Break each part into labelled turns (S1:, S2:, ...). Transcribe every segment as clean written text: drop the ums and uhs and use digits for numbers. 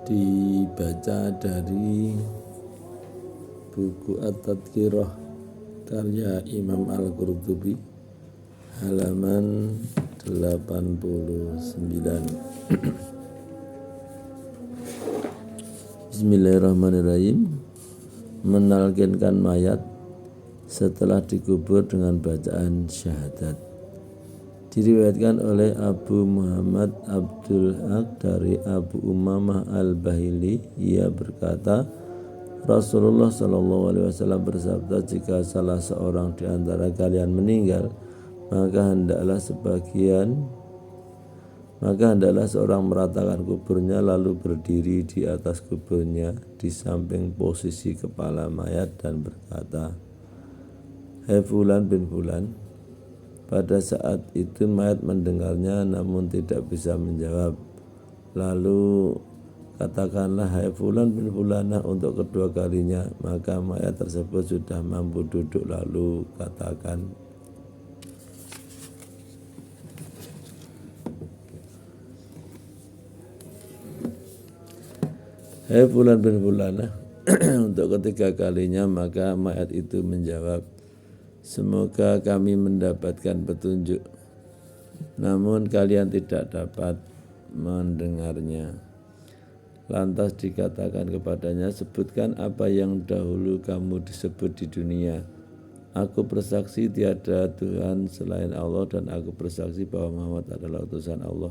S1: dibaca dari buku At-Tadhkirah karya Imam Al-Qurtubi halaman 89. Bismillahirrahmanirrahim. Menalkinkan mayat setelah dikubur dengan bacaan syahadat. Diriwayatkan oleh Abu Muhammad Abdul Haq dari Abu Umamah Al-Bahili, ia berkata, Rasulullah SAW bersabda, jika salah seorang di antara kalian meninggal, maka hendaklah seorang meratakan kuburnya lalu berdiri di atas kuburnya di samping posisi kepala mayat dan berkata, "Hai Fulan bin Fulan." Pada saat itu mayat mendengarnya namun tidak bisa menjawab. Lalu katakanlah, "Hai Fulan bin Fulanah," untuk kedua kalinya, maka mayat tersebut sudah mampu duduk. Lalu katakan, "Hai Fulan bin Fulanah," untuk ketiga kalinya, maka mayat itu menjawab, "Semoga kami mendapatkan petunjuk." Namun kalian tidak dapat mendengarnya. Lantas dikatakan kepadanya, "Sebutkan apa yang dahulu kamu disebut di dunia." "Aku bersaksi tiada Tuhan selain Allah dan aku bersaksi bahwa Muhammad adalah utusan Allah.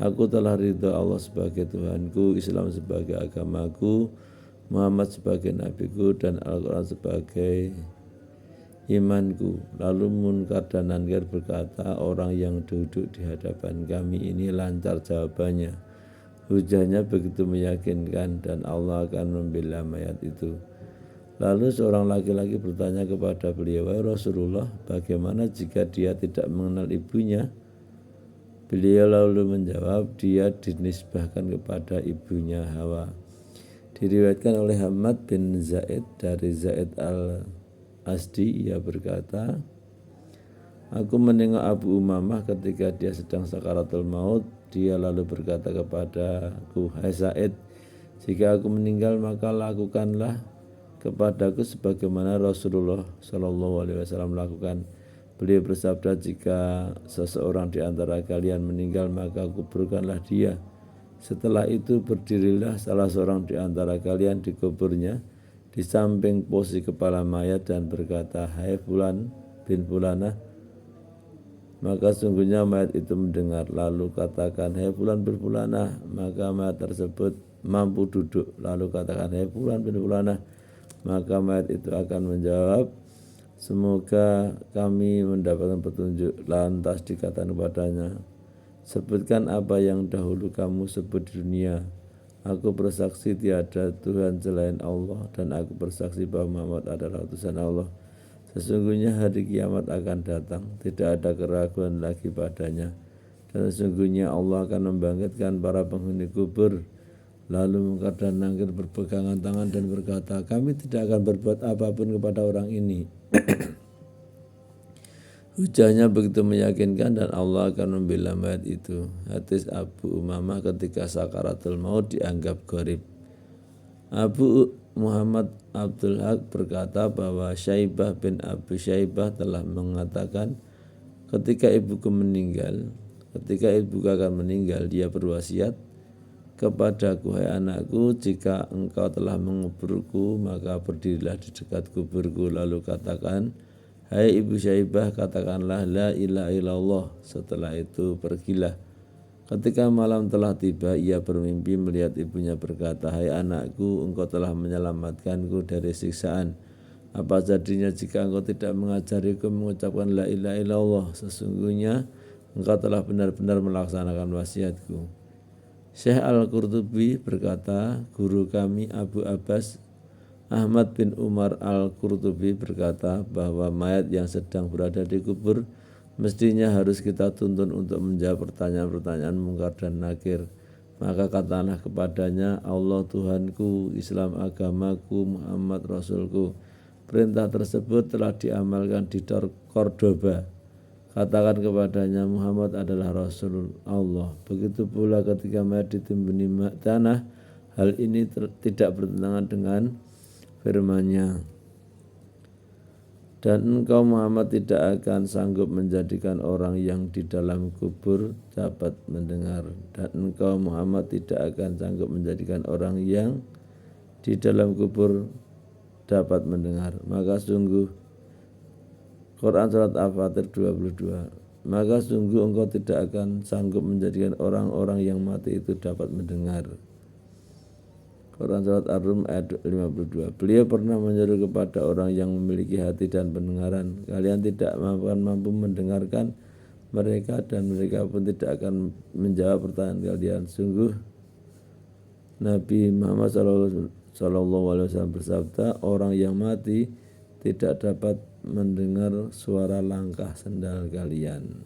S1: Aku telah ridha Allah sebagai Tuhanku, Islam sebagai agamaku, Muhammad sebagai nabiku, dan Al-Quran sebagai imanku." Lalu Munkar dan Nakir berkata, "Orang yang duduk di hadapan kami ini lancar jawabannya. Hujahnya begitu meyakinkan dan Allah akan membela mayat itu." Lalu seorang laki-laki bertanya kepada beliau, "Wahai Rasulullah, bagaimana jika dia tidak mengenal ibunya?" Beliau lalu menjawab, "Dia dinisbahkan kepada ibunya Hawa." Diriwayatkan oleh Hamad bin Zaid dari Zaid al-Asdi, ia berkata, "Aku menengok Abu Umamah ketika dia sedang sakaratul maut. Dia lalu berkata kepadaku, 'Hai Said, jika aku meninggal maka lakukanlah kepadaku sebagaimana Rasulullah SAW melakukan.' Beliau bersabda, 'Jika seseorang di antara kalian meninggal maka kuburkanlah dia. Setelah itu berdirilah salah seorang di antara kalian di kuburnya di samping posisi kepala mayat dan berkata, Hai Fulan bin Fulanah, maka sungguhnya mayat itu mendengar. Lalu katakan, Hai Fulan bin Fulanah, maka mayat tersebut mampu duduk. Lalu katakan, Hai Fulan bin Fulanah, maka mayat itu akan menjawab, Semoga kami mendapatkan petunjuk. Lantas dikatakan kepadanya, Sebutkan apa yang dahulu kamu sebut di dunia. Aku bersaksi tiada Tuhan selain Allah dan aku bersaksi bahwa Muhammad adalah utusan Allah. Sesungguhnya hari kiamat akan datang, tidak ada keraguan lagi padanya. Dan sesungguhnya Allah akan membangkitkan para penghuni kubur." Lalu Munkar dan Nakir berpegangan tangan dan berkata, "Kami tidak akan berbuat apapun kepada orang ini." Hujahnya begitu meyakinkan dan Allah akan membela mayat itu. Hadis Abu Umamah ketika sakaratul maut dianggap gharib. Abu Muhammad Abdul Haq berkata bahwa Syaibah bin Abu Syaibah telah mengatakan, ketika ibuku akan meninggal, dia berwasiat kepadaku, "Hai anakku, jika engkau telah menguburku, maka berdirilah di dekat kuburku. Lalu katakan, Hai Ibu Syaibah, katakanlah la ilaha illallah. Setelah itu pergilah." Ketika malam telah tiba, ia bermimpi melihat ibunya berkata, "Hai anakku, engkau telah menyelamatkanku dari siksaan. Apa jadinya jika engkau tidak mengajariku mengucapkan la ilaha illallah? Sesungguhnya engkau telah benar-benar melaksanakan wasiatku." Syekh Al-Qurtubi berkata, guru kami Abu Abbas Ahmad bin Umar Al-Qurtubi berkata bahwa mayat yang sedang berada di kubur mestinya harus kita tuntun untuk menjawab pertanyaan-pertanyaan Munkar dan Nakir. Maka katakanlah kepadanya, Allah Tuhanku, Islam agamaku, Muhammad Rasulku. Perintah tersebut telah diamalkan di Cordoba. Katakan kepadanya, Muhammad adalah Rasul Allah. Begitu pula ketika mayat ditimbuni tanah, Hal ini tidak bertentangan dengan firman-Nya. Dan engkau Muhammad tidak akan sanggup menjadikan orang yang di dalam kubur dapat mendengar. Dan engkau Muhammad tidak akan sanggup menjadikan orang yang di dalam kubur dapat mendengar. Maka sungguh, Quran Surat Al-Fatir 22, maka sungguh engkau tidak akan sanggup menjadikan orang-orang yang mati itu dapat mendengar. Quran Surat Ar-Rum ayat 52. Beliau pernah menyeru kepada orang yang memiliki hati dan pendengaran, kalian tidak mampu mendengarkan mereka dan mereka pun tidak akan menjawab pertanyaan kalian. Sungguh Nabi Muhammad SAW bersabda, orang yang mati tidak dapat mendengar suara langkah sendal kalian.